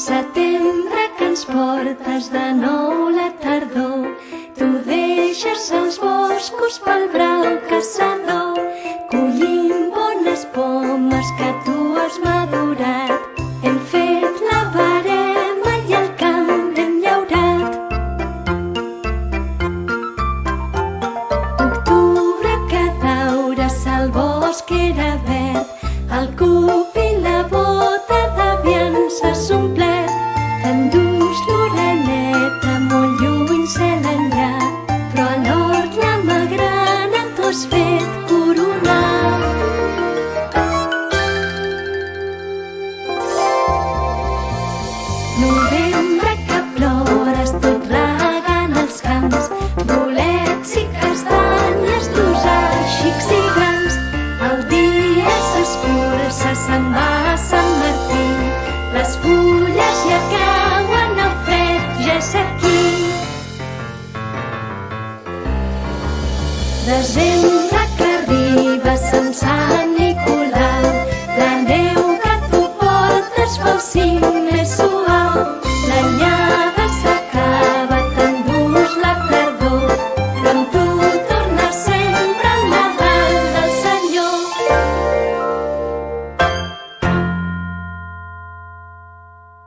Setembre, que ens portes de nou la tardor, tu deixes els boscos pel brau caçador. Collim bones pomes que tu has madurat, hem fet la verema i el camp hem llaurat. Octubre, que daures el bosc era verd, el cup i la bota d'aviances omplert. T'endús l'oreneta molt lluny, cel enllà, però a l'hort la magrana t'ho has fet coronar. Novembre, que plores, tot regant els camps, bolets i castanyes, dus a xics i grans. El dia s'escurça, se'n va a Sant Martí, les fulles ja cauen, el fred ja és aquí. Desembre, que arriba sense